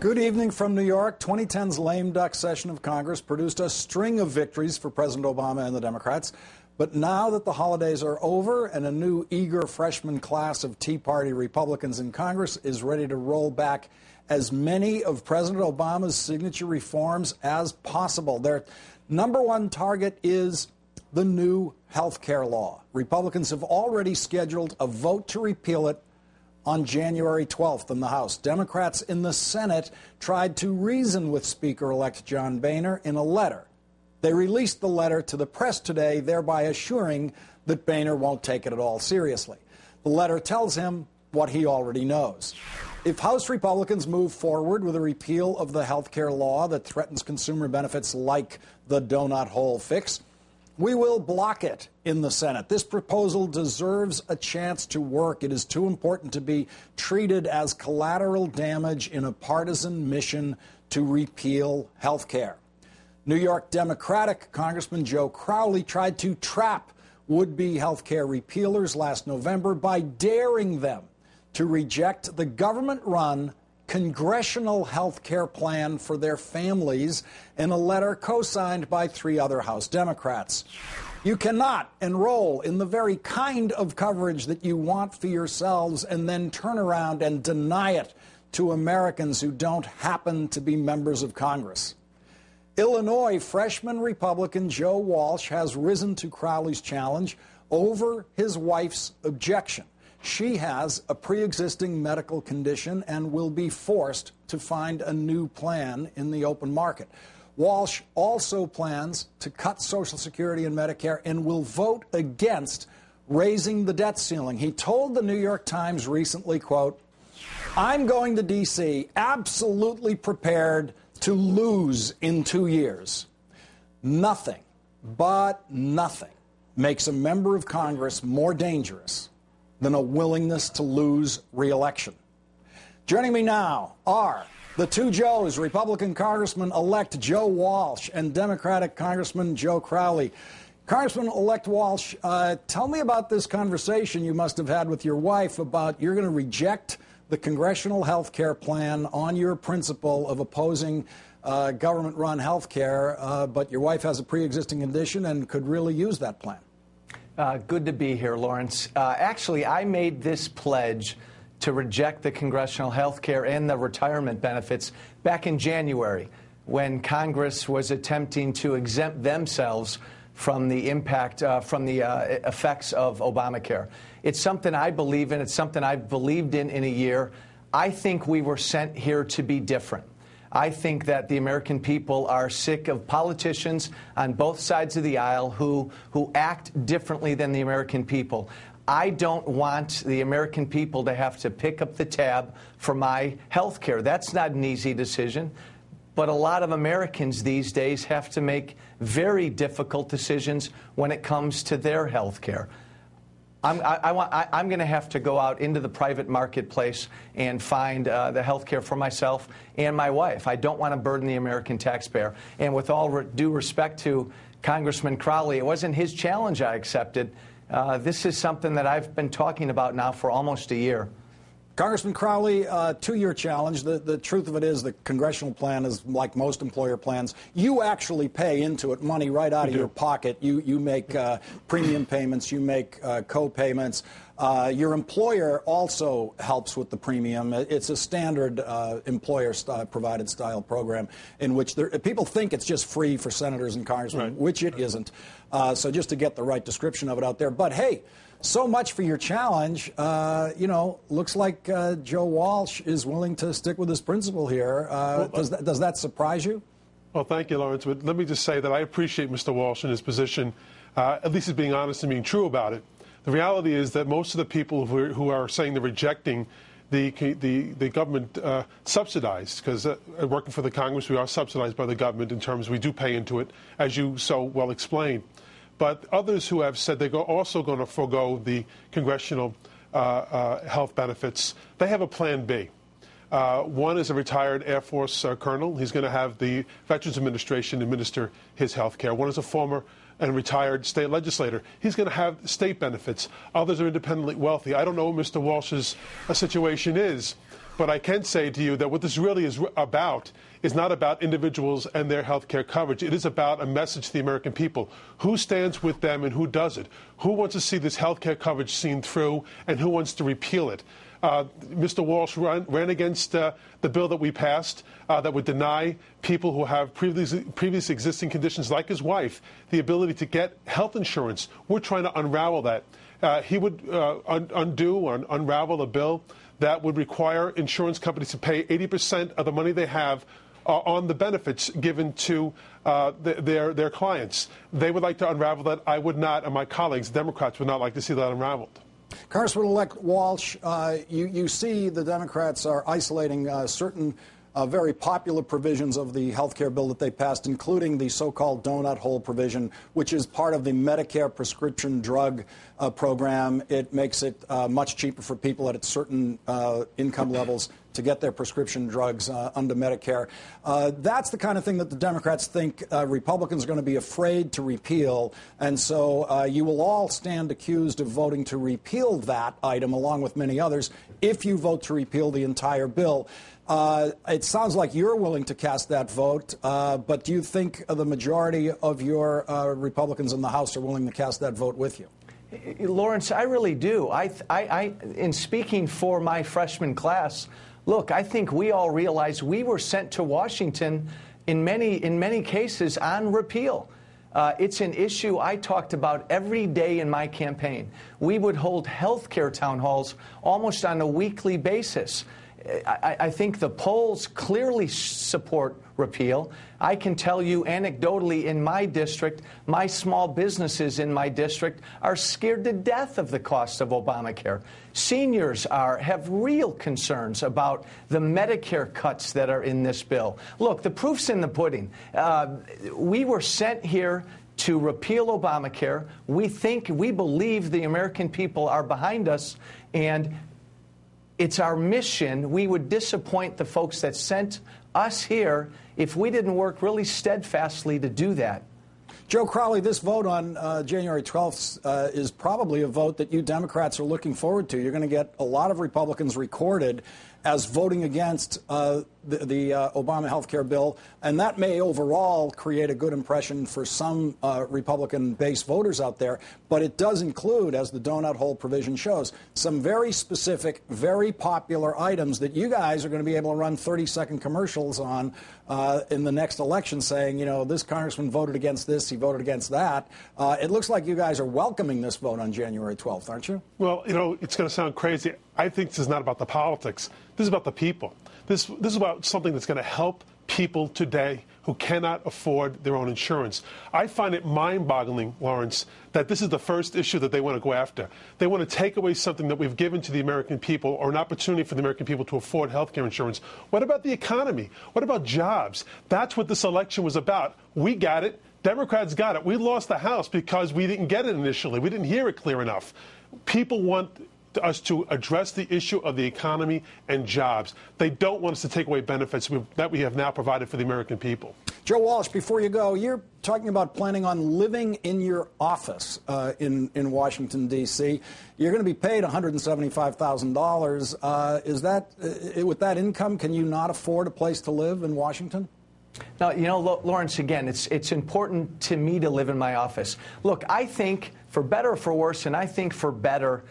Good evening from New York. 2010's lame duck session of Congress produced a string of victories for President Obama and the Democrats. But now that the holidays are over and a new eager freshman class of Tea Party Republicans in Congress is ready to roll back as many of President Obama's signature reforms as possible, their number one target is the new health care law. Republicans have already scheduled a vote to repeal it on January 12th in the House. Democrats in the Senate tried to reason with Speaker-elect John Boehner in a letter. They released the letter to the press today, thereby assuring that Boehner won't take it at all seriously. The letter tells him what he already knows. If House Republicans move forward with a repeal of the health care law that threatens consumer benefits like the donut hole fix, we will block it in the Senate. This proposal deserves a chance to work. It is too important to be treated as collateral damage in a partisan mission to repeal health care. New York Democratic Congressman Joe Crowley tried to trap would-be health care repealers last November by daring them to reject the government-run Congressional health care plan for their families in a letter co-signed by 3 other House Democrats. You cannot enroll in the very kind of coverage that you want for yourselves and then turn around and deny it to Americans who don't happen to be members of Congress. Illinois freshman Republican Joe Walsh has risen to Crowley's challenge over his wife's objection. She has a pre-existing medical condition and will be forced to find a new plan in the open market. Walsh also plans to cut Social Security and Medicare and will vote against raising the debt ceiling. He told the New York Times recently, quote, "I'm going to D.C. absolutely prepared to lose in 2 years. Nothing, but nothing, makes a member of Congress more dangerous than a willingness to lose re-election." Joining me now are the two Joes, Republican Congressman-elect Joe Walsh and Democratic Congressman Joe Crowley. Congressman-elect Walsh, tell me about this conversation you must have had with your wife about you're going to reject the Congressional health care plan on your principle of opposing government-run health care, but your wife has a pre-existing condition and could really use that plan. Good to be here, Lawrence. Actually, I made this pledge to reject the Congressional health care and the retirement benefits back in January when Congress was attempting to exempt themselves from the impact, from the effects of Obamacare. It's something I believe in. It's something I've believed in a year. I think we were sent here to be different. I think that the American people are sick of politicians on both sides of the aisle who act differently than the American people. I don't want the American people to have to pick up the tab for my health care. That's not an easy decision. But a lot of Americans these days have to make very difficult decisions when it comes to their health care. I'm going to have to go out into the private marketplace and find the health care for myself and my wife. I don't want to burden the American taxpayer. And with all due respect to Congressman Crowley, it wasn't his challenge I accepted. This is something that I've been talking about now for almost a year. Congressman Crowley, 2-year challenge. The truth of it is the Congressional plan is like most employer plans. You actually pay into it money right out of your pocket. You make premium payments. You make co-payments. Your employer also helps with the premium. It's a standard employer-provided style program in which people think it's just free for senators and congressmen, which it isn't. So just to get the right description of it out there. But, hey, so much for your challenge. Looks like Joe Walsh is willing to stick with his principle here. Does that surprise you? Well, thank you, Lawrence. But let me just say that I appreciate Mr. Walsh and his position, at least he's being honest and being true about it. The reality is that most of the people who are saying they're rejecting the government subsidized, because working for the Congress, we are subsidized by the government in terms we do pay into it, as you so well explained. But others who have said they're also going to forego the Congressional health benefits, they have a plan B. One is a retired Air Force colonel. He's going to have the Veterans Administration administer his health care. One is a former and retired state legislator. He's going to have state benefits. Others are independently wealthy. I don't know what Mr. Walsh's situation is, But I can say to you that what this really is about is not about individuals and their health care coverage. It is about a message to the American people. Who stands with them and who doesn't? Who wants to see this health care coverage seen through and who wants to repeal it? Mr. Walsh ran against the bill that we passed that would deny people who have previous existing conditions, like his wife, the ability to get health insurance. We're trying to unravel that. He would undo or unravel a bill that would require insurance companies to pay 80% of the money they have on the benefits given to their clients. They would like to unravel that. I would not, and my colleagues, Democrats, would not like to see that unraveled. Congressman-elect Walsh, you see the Democrats are isolating certain very popular provisions of the health care bill that they passed, including the so-called donut hole provision, which is part of the Medicare prescription drug program. It makes it much cheaper for people at certain income levels to get their prescription drugs under Medicare. That's the kind of thing that the Democrats think Republicans are going to be afraid to repeal. And so you will all stand accused of voting to repeal that item, along with many others, if you vote to repeal the entire bill. It sounds like you're willing to cast that vote, but do you think the majority of your Republicans in the House are willing to cast that vote with you? Lawrence, I really do. In speaking for my freshman class, look, I think we all realize we were sent to Washington in many cases on repeal. It's an issue I talked about every day in my campaign. We would hold health care town halls almost on a weekly basis. I think the polls clearly support repeal. I can tell you anecdotally in my district, my small businesses in my district are scared to death of the cost of Obamacare. Seniors have real concerns about the Medicare cuts that are in this bill. Look, the proof's in the pudding. We were sent here to repeal Obamacare. We believe the American people are behind us, and it's our mission. We would disappoint the folks that sent us here if we didn't work really steadfastly to do that. Joe Crowley, this vote on January 12th is probably a vote that you Democrats are looking forward to. You're going to get a lot of Republicans recorded as voting against the Obama health care bill, and that may overall create a good impression for some Republican-based voters out there, but it does include, as the donut hole provision shows, some very specific, very popular items that you guys are going to be able to run 30-second commercials on in the next election saying, you know, this congressman voted against this, he voted against that. It looks like you guys are welcoming this vote on January 12th, aren't you? Well, you know, it's going to sound crazy. I think this is not about the politics. This is about the people. This is about something that's going to help people today who cannot afford their own insurance. I find it mind-boggling, Lawrence, that this is the first issue that they want to go after. They want to take away something that we've given to the American people, or an opportunity for the American people to afford health care insurance. What about the economy? What about jobs? That's what this election was about. We got it. Democrats got it. We lost the House because we didn't get it initially. We didn't hear it clear enough. People want us to address the issue of the economy and jobs. They don't want us to take away benefits that we have now provided for the American people. Joe Walsh, before you go, you're talking about planning on living in your office in Washington, D.C. You're going to be paid $175,000. Is that, with that income, can you not afford a place to live in Washington? Now, you know, Lawrence, again, it's important to me to live in my office. Look, I think, for better or for worse, and I think for better,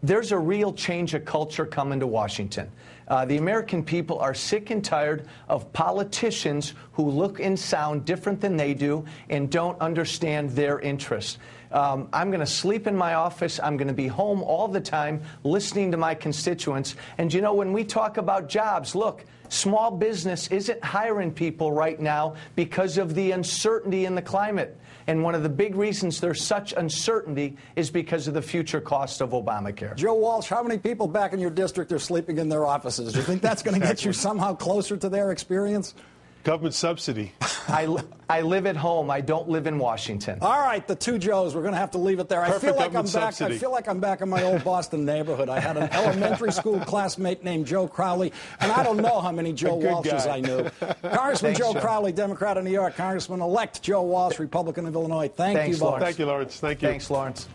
there's a real change of culture coming to Washington. The American people are sick and tired of politicians who look and sound different than they do and don't understand their interests. I'm going to sleep in my office. I'm going to be home all the time listening to my constituents. And, you know, when we talk about jobs, look, small business isn't hiring people right now because of the uncertainty in the climate. And one of the big reasons there's such uncertainty is because of the future cost of Obamacare. Joe Walsh, how many people back in your district are sleeping in their offices? Do you think that's going to get you somehow closer to their experience? Government subsidy. I live at home. I don't live in Washington. All right, the two Joes. We're going to have to leave it there. I feel like I'm back in my old Boston neighborhood. I had an elementary school classmate named Joe Crowley, and I don't know how many Joe Walshes I knew. Congressman Joe Crowley, Democrat of New York. Congressman-elect Joe Walsh, Republican of Illinois. Thank you both. Thank you, Lawrence. Thank you. Thanks, Lawrence.